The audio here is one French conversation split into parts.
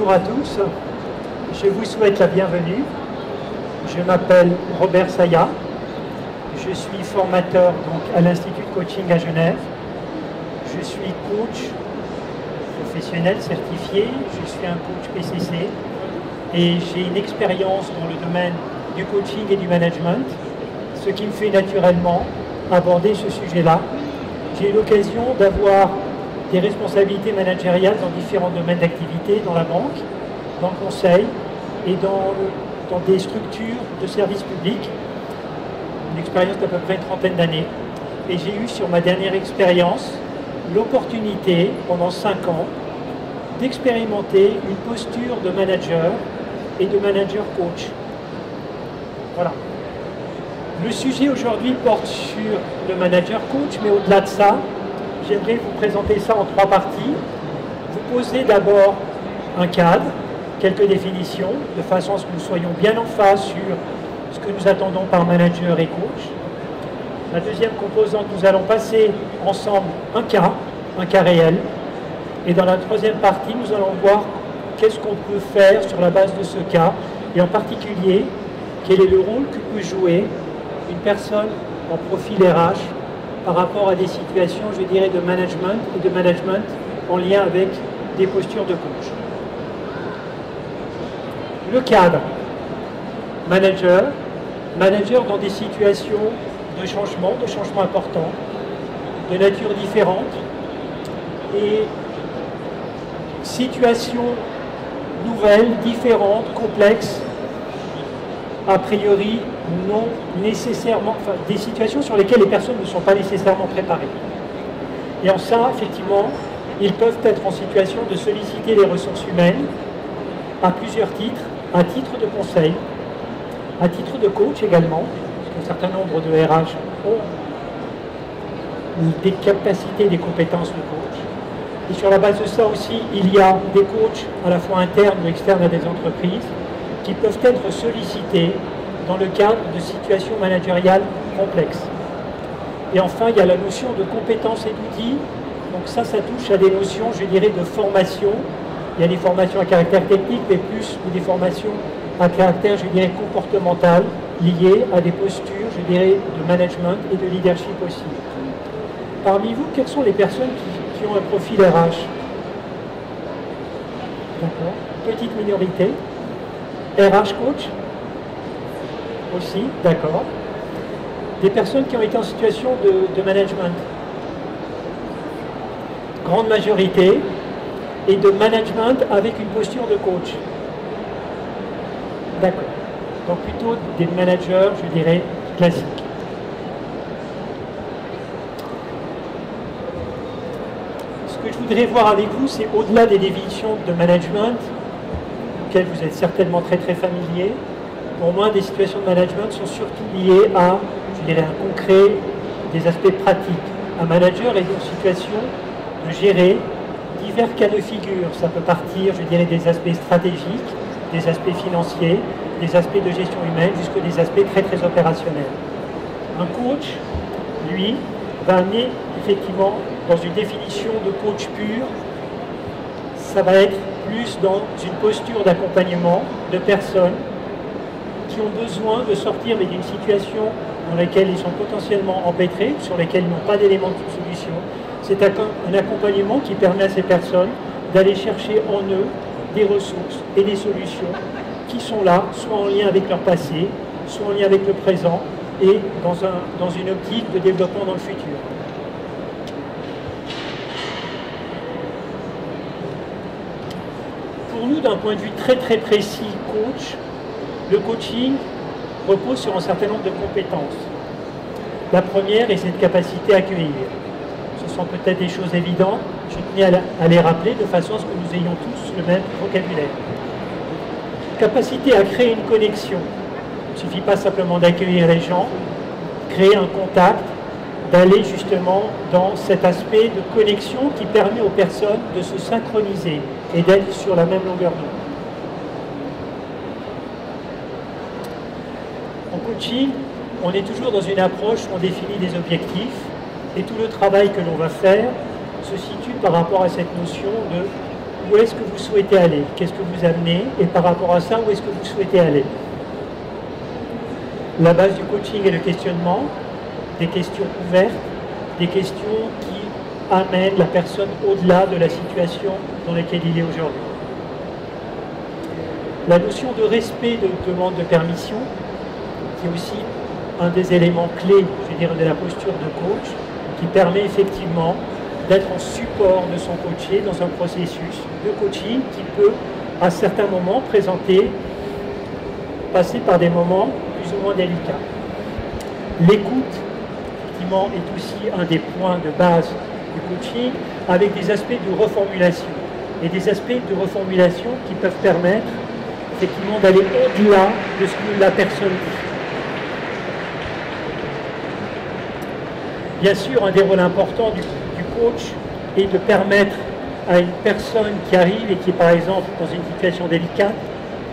Bonjour à tous, je vous souhaite la bienvenue. Je m'appelle Robert Saya, je suis formateur donc, à l'Institut de Coaching à Genève. Je suis coach professionnel certifié, je suis un coach PCC et j'ai une expérience dans le domaine du coaching et du management, ce qui me fait naturellement aborder ce sujet-là. J'ai eu l'occasion d'avoir des responsabilités managériales dans différents domaines d'activité, dans la banque, dans le conseil et dans des structures de services publics, une expérience d'à peu près une trentaine d'années. Et j'ai eu sur ma dernière expérience l'opportunité, pendant 5 ans, d'expérimenter une posture de manager et de manager coach. Voilà. Le sujet aujourd'hui porte sur le manager coach, mais au-delà de ça, j'aimerais vous présenter ça en 3 parties. Vous posez d'abord un cadre, quelques définitions, de façon à ce que nous soyons bien en phase sur ce que nous attendons par manager et coach. La deuxième composante, nous allons passer ensemble un cas réel. Et dans la troisième partie, nous allons voir qu'est-ce qu'on peut faire sur la base de ce cas, et en particulier, quel est le rôle que peut jouer une personne en profil RH par rapport à des situations, je dirais, de management et de management en lien avec des postures de coach. Le cadre, manager dans des situations de changement important, de nature différente, et situations nouvelles, différentes, complexes, a priori non nécessairement, enfin, des situations sur lesquelles les personnes ne sont pas nécessairement préparées. Et en ça, effectivement, ils peuvent être en situation de solliciter les ressources humaines à plusieurs titres, à titre de conseil, à titre de coach également, parce qu'un certain nombre de RH ont des capacités, des compétences de coach. Et sur la base de ça aussi, il y a des coachs à la fois internes ou externes à des entreprises qui peuvent être sollicités dans le cadre de situations managériales complexes. Et enfin, il y a la notion de compétences et d'outils. Donc ça touche à des notions, je dirais, de formation. Il y a des formations à caractère technique, mais plus des formations à caractère, je dirais, comportemental, liées à des postures, je dirais, de management et de leadership aussi. Parmi vous, quelles sont les personnes qui ont un profil RH? D'accord. Petite minorité. RH coach aussi, d'accord. Des personnes qui ont été en situation de management. Grande majorité. Et de management avec une posture de coach. D'accord. Donc plutôt des managers, je dirais, classiques. Ce que je voudrais voir avec vous, c'est au-delà des définitions de management, auxquelles vous êtes certainement très familiers. Pour moi, des situations de management sont surtout liées à, je dirais, un concret, des aspects pratiques. Un manager est en situation de gérer divers cas de figure. Ça peut partir, je dirais, des aspects stratégiques, des aspects financiers, des aspects de gestion humaine, jusqu'à des aspects très opérationnels. Un coach, lui, va amener effectivement dans une définition de coach pur, ça va être plus dans une posture d'accompagnement de personnes qui ont besoin de sortir d'une situation dans laquelle ils sont potentiellement empêtrés, sur lesquels ils n'ont pas d'éléments de solution. C'est un accompagnement qui permet à ces personnes d'aller chercher en eux des ressources et des solutions qui sont là, soit en lien avec leur passé, soit en lien avec le présent et dans une optique de développement dans le futur. Pour nous, d'un point de vue très précis coach, le coaching repose sur un certain nombre de compétences. La première est cette capacité à accueillir. Ce sont peut-être des choses évidentes, je tenais à les rappeler de façon à ce que nous ayons tous le même vocabulaire. Capacité à créer une connexion. Il ne suffit pas simplement d'accueillir les gens, créer un contact, d'aller justement dans cet aspect de connexion qui permet aux personnes de se synchroniser et d'être sur la même longueur d'onde. En coaching, on est toujours dans une approche où on définit des objectifs et tout le travail que l'on va faire se situe par rapport à cette notion de où est-ce que vous souhaitez aller, qu'est-ce que vous amenez, et par rapport à ça, où est-ce que vous souhaitez aller. La base du coaching est le questionnement, des questions ouvertes, des questions qui amènent la personne au-delà de la situation dans laquelle il est aujourd'hui. La notion de respect de demande de permission, qui est aussi un des éléments clés, je veux dire, de la posture de coach, qui permet effectivement d'être en support de son coaché dans un processus de coaching qui peut, à certains moments, passer par des moments plus ou moins délicats. L'écoute, effectivement, est aussi un des points de base du coaching, avec des aspects de reformulation. Et des aspects de reformulation qui peuvent permettre, effectivement, d'aller au-delà de ce que la personne dit. Bien sûr, un des rôles importants du coach est de permettre à une personne qui arrive et qui est par exemple dans une situation délicate,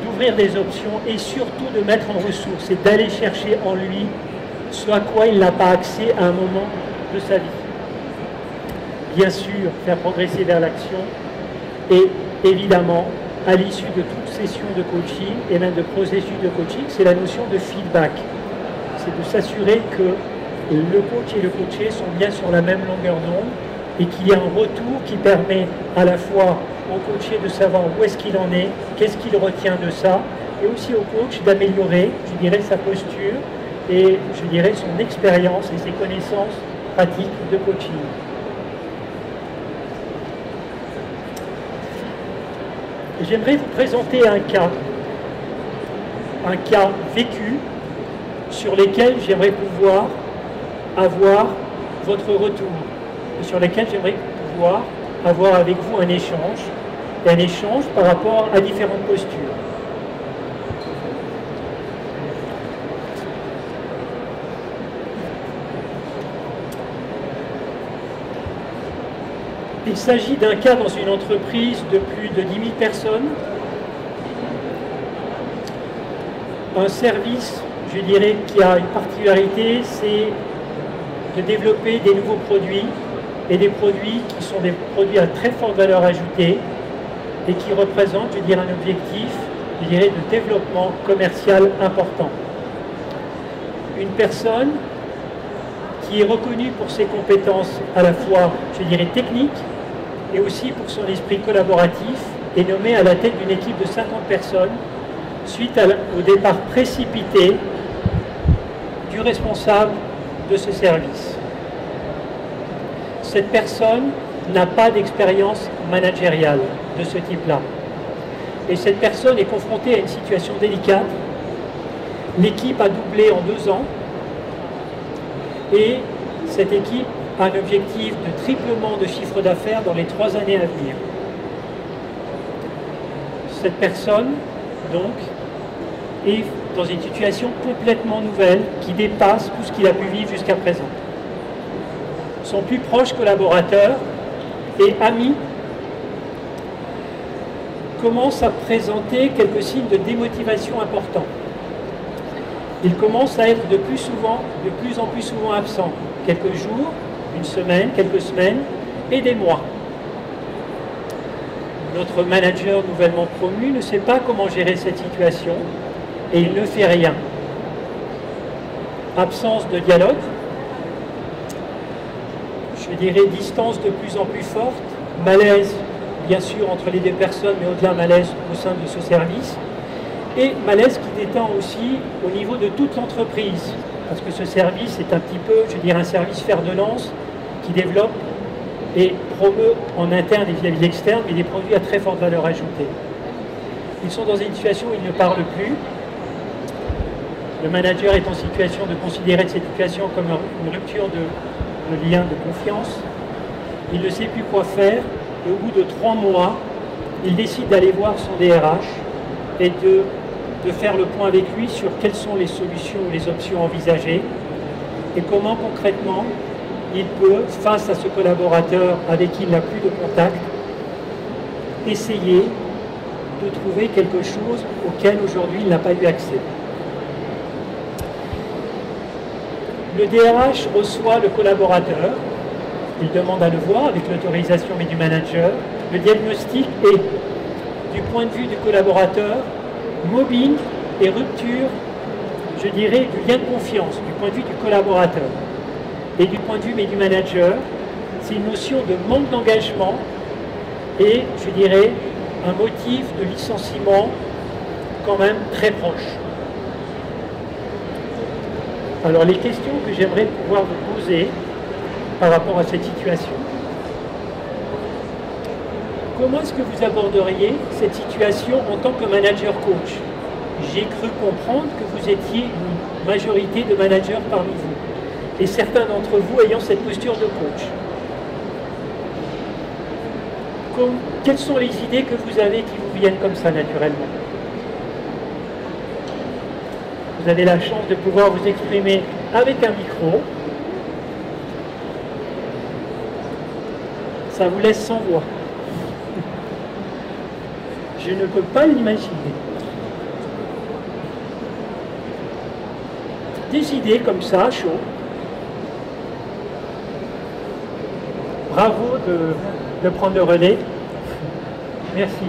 d'ouvrir des options et surtout de mettre en ressources et d'aller chercher en lui ce à quoi il n'a pas accès à un moment de sa vie. Bien sûr, faire progresser vers l'action et évidemment, à l'issue de toute session de coaching et même de processus de coaching, c'est la notion de feedback. C'est de s'assurer que le coach et le coaché sont bien sur la même longueur d'onde et qu'il y a un retour qui permet à la fois au coaché de savoir où est-ce qu'il en est, qu'est-ce qu'il retient de ça, et aussi au coach d'améliorer, je dirais, sa posture et, je dirais, son expérience et ses connaissances pratiques de coaching. J'aimerais vous présenter un cas vécu sur lequel j'aimerais pouvoir avoir votre retour et sur lequel j'aimerais pouvoir avoir avec vous un échange par rapport à différentes postures. Il s'agit d'un cas dans une entreprise de plus de 10 000 personnes, un service, je dirais, qui a une particularité, c'est de développer des nouveaux produits et des produits qui sont des produits à très forte valeur ajoutée et qui représentent, je dirais, un objectif, je dirais, de développement commercial important. Une personne qui est reconnue pour ses compétences à la fois, je dirais, techniques et aussi pour son esprit collaboratif est nommée à la tête d'une équipe de 50 personnes suite au départ précipité du responsable de ce service. Cette personne n'a pas d'expérience managériale de ce type-là. Et cette personne est confrontée à une situation délicate. L'équipe a doublé en 2 ans et cette équipe a un objectif de triplement de chiffre d'affaires dans les 3 années à venir. Cette personne, donc, est dans une situation complètement nouvelle qui dépasse tout ce qu'il a pu vivre jusqu'à présent. Son plus proche collaborateur et ami commence à présenter quelques signes de démotivation importants. Il commence à être de plus en plus souvent absent, quelques jours, une semaine, quelques semaines et des mois. Notre manager nouvellement promu ne sait pas comment gérer cette situation et il ne fait rien. Absence de dialogue, je dirais distance de plus en plus forte, malaise bien sûr entre les 2 personnes, mais au-delà malaise au sein de ce service, et malaise qui détend aussi au niveau de toute l'entreprise, parce que ce service est un petit peu, je dirais, un service fer de lance qui développe et promeut en interne et vis-à-vis de l'externe, mais des produits à très forte valeur ajoutée. Ils sont dans une situation où ils ne parlent plus. Le manager est en situation de considérer cette situation comme une rupture de lien de confiance. Il ne sait plus quoi faire et au bout de 3 mois, il décide d'aller voir son DRH et de faire le point avec lui sur quelles sont les solutions ou les options envisagées et comment concrètement il peut, face à ce collaborateur avec qui il n'a plus de contact, essayer de trouver quelque chose auquel aujourd'hui il n'a pas eu accès. Le DRH reçoit le collaborateur, il demande à le voir avec l'autorisation du manager. Le diagnostic est, du point de vue du collaborateur, mobile et rupture, je dirais, du lien de confiance, du point de vue du collaborateur. Et du point de vue du manager, c'est une notion de manque d'engagement et, je dirais, un motif de licenciement quand même très proche. Alors les questions que j'aimerais pouvoir vous poser par rapport à cette situation. Comment est-ce que vous aborderiez cette situation en tant que manager coach? J'ai cru comprendre que vous étiez une majorité de managers parmi vous, et certains d'entre vous ayant cette posture de coach. Quelles sont les idées que vous avez qui vous viennent comme ça naturellement? Vous avez la chance de pouvoir vous exprimer avec un micro. Ça vous laisse sans voix. Je ne peux pas l'imaginer. Des idées comme ça, chaud. Bravo de prendre le relais. Merci.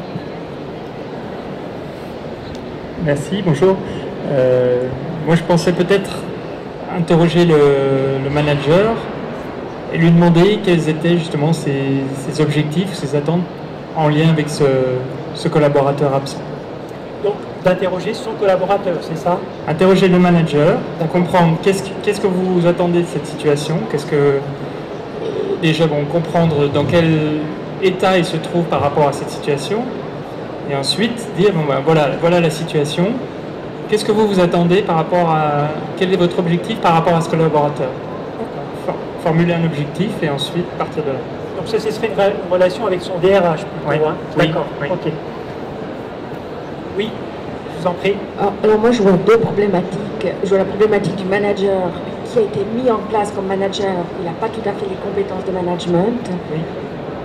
Merci, bonjour. Moi, je pensais peut-être interroger le manager et lui demander quels étaient justement ses objectifs, ses attentes en lien avec ce collaborateur absent. Donc, d'interroger son collaborateur, c'est ça? Interroger le manager, pour comprendre qu'est-ce que vous attendez de cette situation, déjà, comprendre dans quel état il se trouve par rapport à cette situation, et ensuite dire, bon, ben, voilà la situation. Qu'est-ce que vous attendez par rapport à... Quel est votre objectif par rapport à ce collaborateur? Formuler un objectif et ensuite partir de là. Donc ça serait une relation avec son DRH plutôt, oui. Hein? D'accord, oui. Ok. Oui, je vous en prie. Alors moi je vois deux problématiques. Je vois la problématique du manager qui a été mis en place comme manager. Il n'a pas tout à fait les compétences de management. Oui.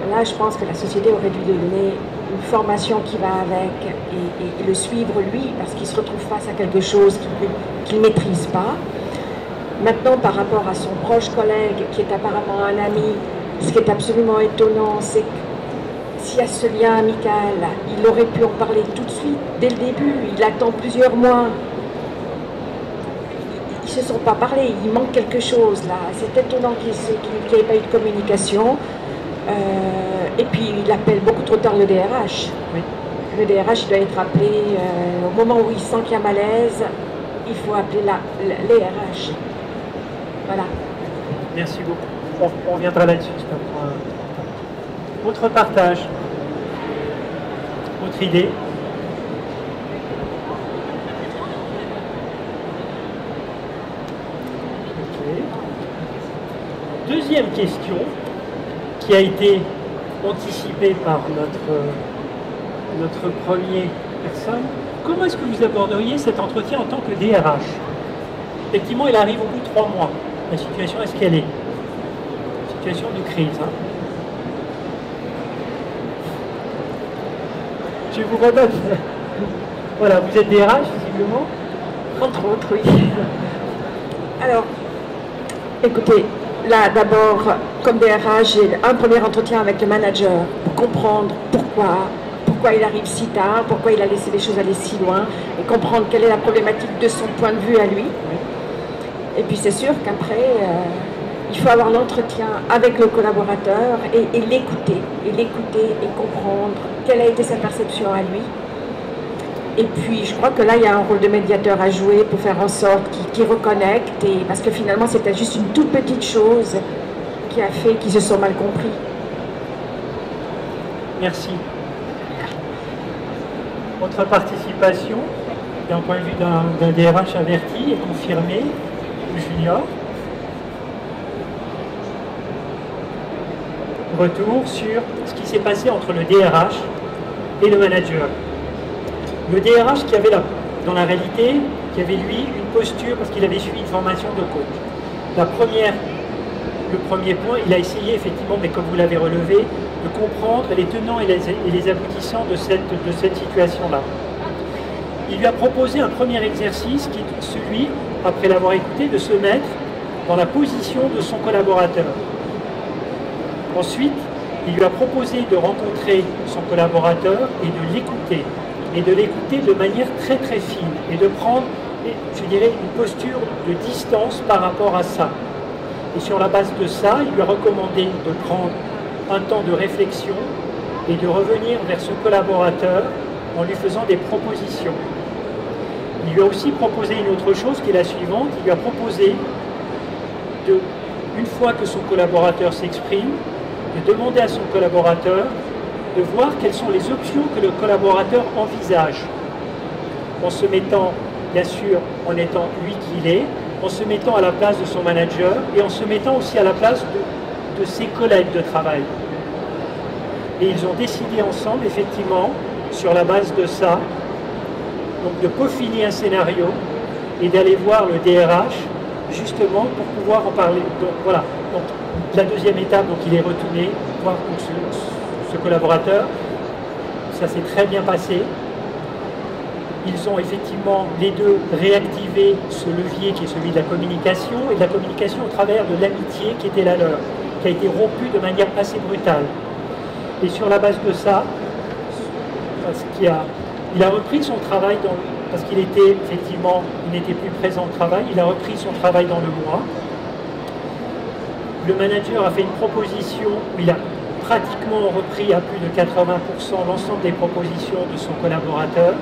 Là je pense que la société aurait dû lui donner une formation qui va avec et le suivre lui parce qu'il se retrouve face à quelque chose qu'il ne maîtrise pas. Maintenant par rapport à son proche collègue qui est apparemment un ami, ce qui est absolument étonnant c'est que s'il y a ce lien amical, il aurait pu en parler tout de suite, dès le début, il attend plusieurs mois. Ils ne se sont pas parlé, il manque quelque chose là. C'est étonnant qu'il n'y ait pas eu de communication. Et puis il appelle beaucoup trop tard le DRH. Oui. Le DRH il doit être appelé au moment où il sent qu'il y a malaise, il faut appeler les RH. Voilà. Merci beaucoup. On reviendra là-dessus, c'est un point important. Autre partage. Autre idée. Okay. Deuxième question qui a été anticipée par notre première personne. Comment est-ce que vous aborderiez cet entretien en tant que DRH? Effectivement, il arrive au bout de 3 mois. La situation est ce qu'elle est. Situation de crise. Hein. Je vous redonne. Voilà, vous êtes DRH, visiblement? Entre autres, oui. Alors, écoutez, là, d'abord, comme DRH, j'ai un premier entretien avec le manager pour comprendre pourquoi il arrive si tard, pourquoi il a laissé les choses aller si loin, et comprendre quelle est la problématique de son point de vue à lui. Oui. Et puis c'est sûr qu'après, il faut avoir l'entretien avec le collaborateur et l'écouter et comprendre quelle a été sa perception à lui. Et puis je crois que là, il y a un rôle de médiateur à jouer pour faire en sorte qu'il reconnecte, parce que finalement, c'était juste une toute petite chose qui a fait qu'ils se sont mal compris. Merci. Votre participation, d'un point de vue d'un DRH averti et confirmé, junior. Retour sur ce qui s'est passé entre le DRH et le manager. Le DRH qui avait dans la réalité, qui avait lui une posture parce qu'il avait suivi une formation de coach. Le premier point, il a essayé effectivement, mais comme vous l'avez relevé, de comprendre les tenants et les aboutissants de cette situation-là. Il lui a proposé un premier exercice qui est celui, après l'avoir écouté, de se mettre dans la position de son collaborateur. Ensuite, Il lui a proposé de rencontrer son collaborateur et de l'écouter de manière très très fine, et de prendre, je dirais, une posture de distance par rapport à ça. Et sur la base de ça, il lui a recommandé de prendre un temps de réflexion et de revenir vers ce collaborateur en lui faisant des propositions. Il lui a aussi proposé une autre chose qui est la suivante. Il lui a proposé, une fois que son collaborateur s'exprime, de demander à son collaborateur de voir quelles sont les options que le collaborateur envisage, en se mettant, bien sûr, en étant lui qu'il est, en se mettant à la place de son manager et en se mettant aussi à la place de ses collègues de travail. Et ils ont décidé ensemble, effectivement, sur la base de ça, donc de peaufiner un scénario et d'aller voir le DRH, justement, pour pouvoir en parler. Donc voilà, donc, la deuxième étape, donc il est retourné voir donc, ce collaborateur. Ça s'est très bien passé. Ils ont effectivement, les deux, réactivé ce levier qui est celui de la communication, et de la communication au travers de l'amitié qui était la leur, qui a été rompue de manière assez brutale. Et sur la base de ça, il a repris son travail, parce qu'il était effectivement, il n'était plus présent au travail, il a repris son travail dans le mois. Le manager a fait une proposition où il a pratiquement repris à plus de 80% l'ensemble des propositions de son collaborateur.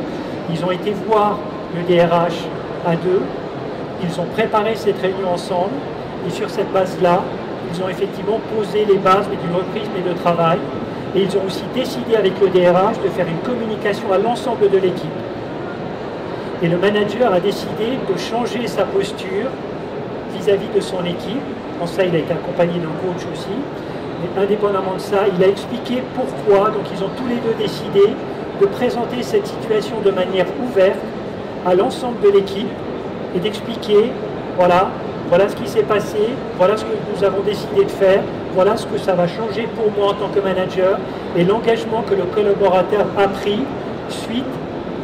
Ils ont été voir le DRH à deux, ils ont préparé cette réunion ensemble, et sur cette base-là, ils ont effectivement posé les bases d'une reprise de travail, et ils ont aussi décidé avec le DRH de faire une communication à l'ensemble de l'équipe. Et le manager a décidé de changer sa posture vis-à-vis de son équipe. En ça, il a été accompagné d'un coach aussi. Mais indépendamment de ça, il a expliqué pourquoi. Donc ils ont tous les deux décidé de présenter cette situation de manière ouverte à l'ensemble de l'équipe et d'expliquer, voilà ce qui s'est passé, voilà ce que nous avons décidé de faire, voilà ce que ça va changer pour moi en tant que manager et l'engagement que le collaborateur a pris suite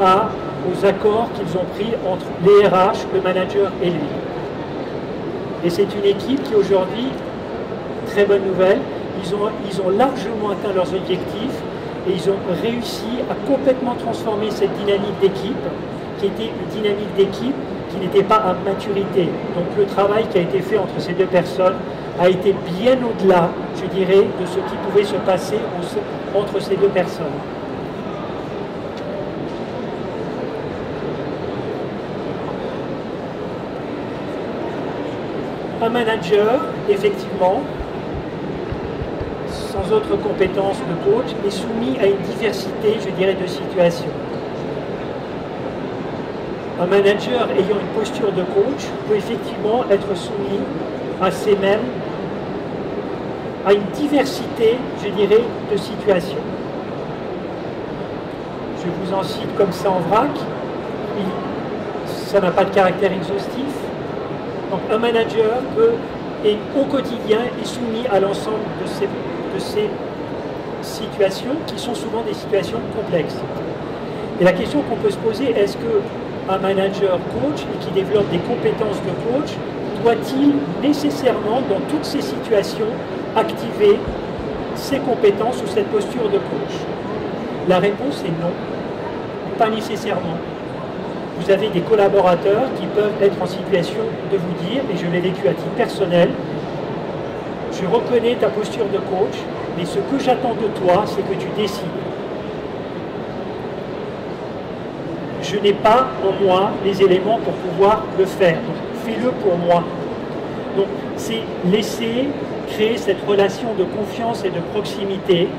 aux accords qu'ils ont pris entre les RH, le manager et lui. Et c'est une équipe qui aujourd'hui, très bonne nouvelle, ils ont largement atteint leurs objectifs et ils ont réussi à complètement transformer cette dynamique d'équipe, qui était une dynamique d'équipe qui n'était pas à maturité. Donc le travail qui a été fait entre ces deux personnes a été bien au-delà, je dirais, de ce qui pouvait se passer entre ces deux personnes. Un manager, effectivement, sans autre compétence de coach, est soumis à une diversité, je dirais, de situations. Un manager ayant une posture de coach peut effectivement être soumis à une diversité, je dirais, de situations. Je vous en cite comme ça en vrac, ça n'a pas de caractère exhaustif. Donc un manager et au quotidien est soumis à l'ensemble de ces situations qui sont souvent des situations complexes. Et la question qu'on peut se poser, est-ce qu'un manager coach et qui développe des compétences de coach doit-il nécessairement dans toutes ces situations activer ses compétences ou cette posture de coach? La réponse est non, pas nécessairement. Vous avez des collaborateurs qui peuvent être en situation de vous dire, et je l'ai vécu à titre personnel, je reconnais ta posture de coach, mais ce que j'attends de toi, c'est que tu décides. Je n'ai pas en moi les éléments pour pouvoir le faire, donc fais-le pour moi. Donc c'est laisser créer cette relation de confiance et de proximité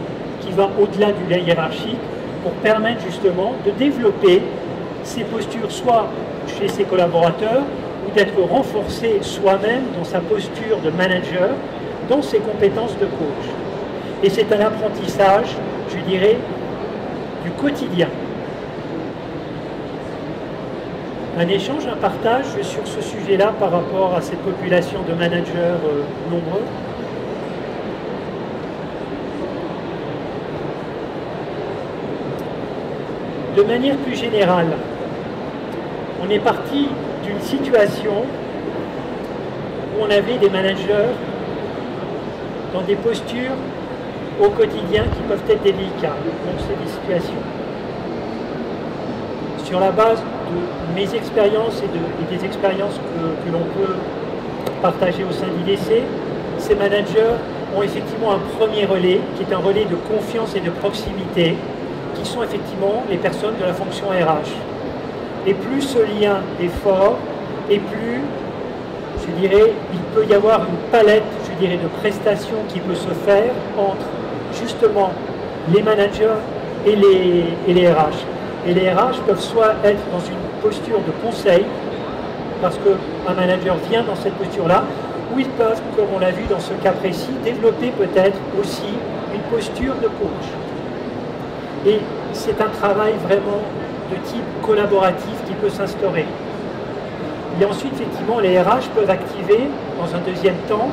qui va au-delà du lien hiérarchique pour permettre justement de développer ces postures soit chez ses collaborateurs ou d'être renforcé soi-même dans sa posture de manager, dans ses compétences de coach. Et c'est un apprentissage, je dirais, du quotidien. Un échange, un partage sur ce sujet-là par rapport à cette population de managers nombreux. De manière plus générale, on est parti d'une situation où on avait des managers dans des postures au quotidien qui peuvent être délicats. Donc c'est des situations. Sur la base de mes expériences et des expériences que l'on peut partager au sein d'IDC, ces managers ont effectivement un premier relais, qui est un relais de confiance et de proximité, qui sont effectivement les personnes de la fonction RH. Et plus ce lien est fort, et plus, je dirais, il peut y avoir une palette, je dirais, de prestations qui peut se faire entre, justement, les managers et les RH. Et les RH peuvent soit être dans une posture de conseil, parce qu'un manager vient dans cette posture-là, ou ils peuvent, comme on l'a vu dans ce cas précis, développer peut-être aussi une posture de coach. Et c'est un travail vraiment de type collaboratif qui peut s'instaurer. Et ensuite, effectivement, les RH peuvent activer, dans un deuxième temps,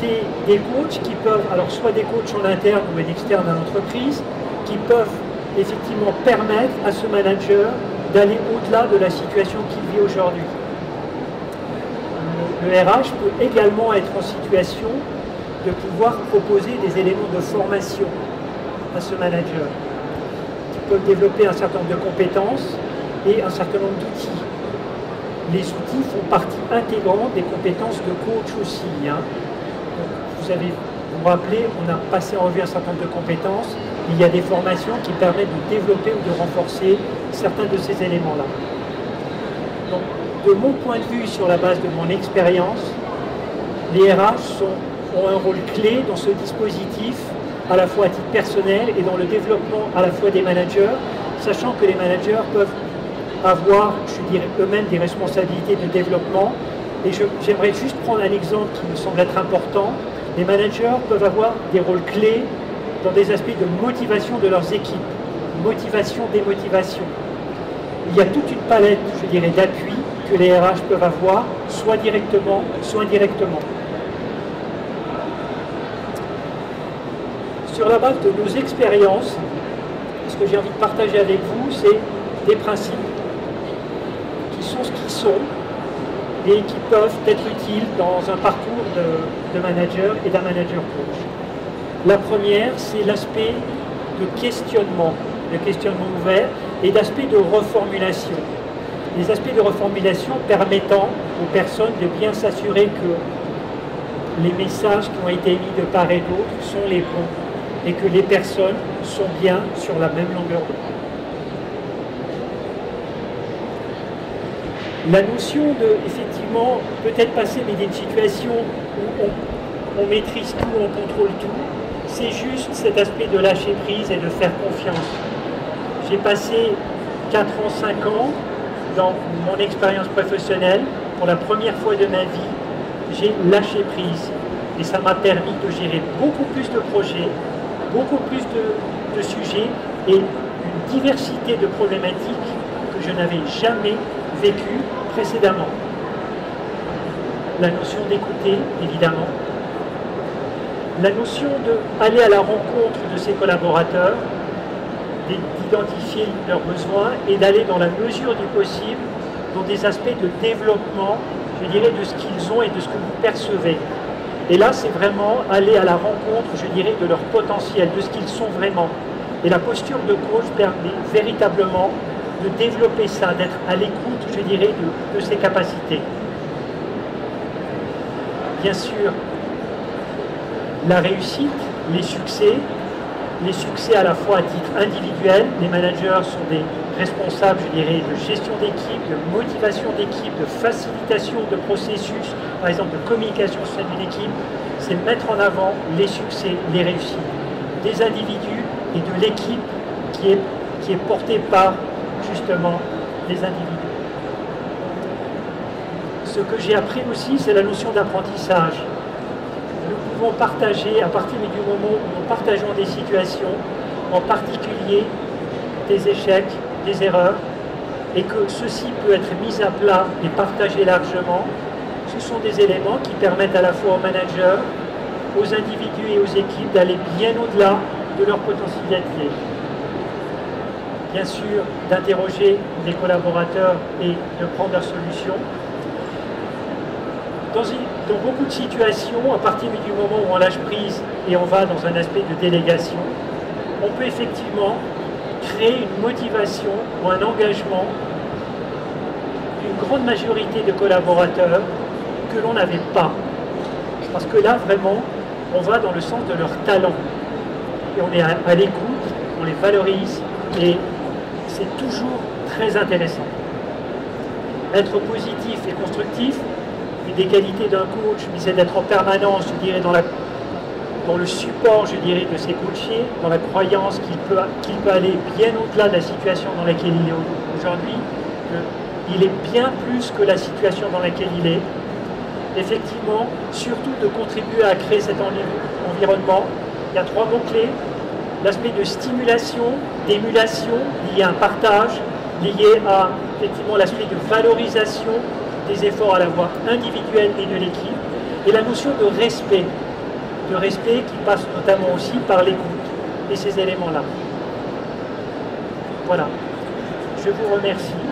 des coachs qui peuvent, alors soit des coachs en interne ou en externe à l'entreprise, qui peuvent effectivement permettre à ce manager d'aller au-delà de la situation qu'il vit aujourd'hui. Le RH peut également être en situation de pouvoir proposer des éléments de formation à ce manager, qui peuvent développer un certain nombre de compétences et un certain nombre d'outils. Les outils font partie intégrante des compétences de coach aussi. Hein. Donc, vous vous rappelez, on a passé en revue un certain nombre de compétences. Il y a des formations qui permettent de développer ou de renforcer certains de ces éléments-là. Donc, de mon point de vue, sur la base de mon expérience, les RH ont un rôle clé dans ce dispositif, à la fois à titre personnel et dans le développement à la fois des managers, sachant que les managers peuvent avoir, je dirais, eux-mêmes des responsabilités de développement. Et j'aimerais juste prendre un exemple qui me semble être important. Les managers peuvent avoir des rôles clés dans des aspects de motivation de leurs équipes, motivation, démotivation. Il y a toute une palette, je dirais, d'appui que les RH peuvent avoir, soit directement, soit indirectement. Sur la base de nos expériences, ce que j'ai envie de partager avec vous, c'est des principes qui sont ce qu'ils sont et qui peuvent être utiles dans un parcours de manager et d'un manager coach. La première, c'est l'aspect de questionnement ouvert et d'aspect de reformulation. Les aspects de reformulation permettant aux personnes de bien s'assurer que les messages qui ont été émis de part et d'autre sont les bons et que les personnes sont bien sur la même longueur d'onde. La notion de, effectivement, peut-être passer mais d'une situation où on maîtrise tout, on contrôle tout, c'est juste cet aspect de lâcher prise et de faire confiance. J'ai passé 4 ans, 5 ans dans mon expérience professionnelle. Pour la première fois de ma vie, j'ai lâché prise. Et ça m'a permis de gérer beaucoup plus de projets, beaucoup plus de sujets et une diversité de problématiques que je n'avais jamais vécues précédemment. La notion d'écouter, évidemment. La notion d'aller à la rencontre de ses collaborateurs, d'identifier leurs besoins et d'aller dans la mesure du possible dans des aspects de développement, je dirais, de ce qu'ils ont et de ce que vous percevez. Et là, c'est vraiment aller à la rencontre, je dirais, de leur potentiel, de ce qu'ils sont vraiment. Et la posture de coach permet véritablement de développer ça, d'être à l'écoute, je dirais, de ses capacités. Bien sûr, la réussite, les succès à la fois à titre individuel, les managers sont des responsables, je dirais, de gestion d'équipe, de motivation d'équipe, de facilitation de processus, par exemple de communication au sein d'une équipe, c'est mettre en avant les succès, les réussites des individus et de l'équipe qui est portée par, justement, les individus. Ce que j'ai appris aussi, c'est la notion d'apprentissage. Nous pouvons partager, à partir du moment où nous partageons des situations, en particulier des échecs, des erreurs, et que ceci peut être mis à plat et partagé largement, ce sont des éléments qui permettent à la fois aux managers, aux individus et aux équipes d'aller bien au-delà de leur potentialité. Bien sûr, d'interroger les collaborateurs et de prendre leurs solutions. dans beaucoup de situations, à partir du moment où on lâche prise et on va dans un aspect de délégation, on peut effectivement créer une motivation ou un engagement d'une grande majorité de collaborateurs que l'on n'avait pas. Parce que là, vraiment, on va dans le sens de leur talent. Et on est à l'écoute, on les valorise, et c'est toujours très intéressant. Être positif et constructif, une des qualités d'un coach, c'est d'être en permanence, je dirais, dans le support, je dirais, de ses coachés, dans la croyance qu'il peut aller bien au-delà de la situation dans laquelle il est aujourd'hui. Il est bien plus que la situation dans laquelle il est. Effectivement, surtout de contribuer à créer cet environnement. Il y a 3 mots-clés. L'aspect de stimulation, d'émulation, lié à un partage, lié à effectivement l'aspect de valorisation des efforts à la fois individuels et de l'équipe, et la notion de respect qui passe notamment aussi par l'écoute et ces éléments-là. Voilà. Je vous remercie.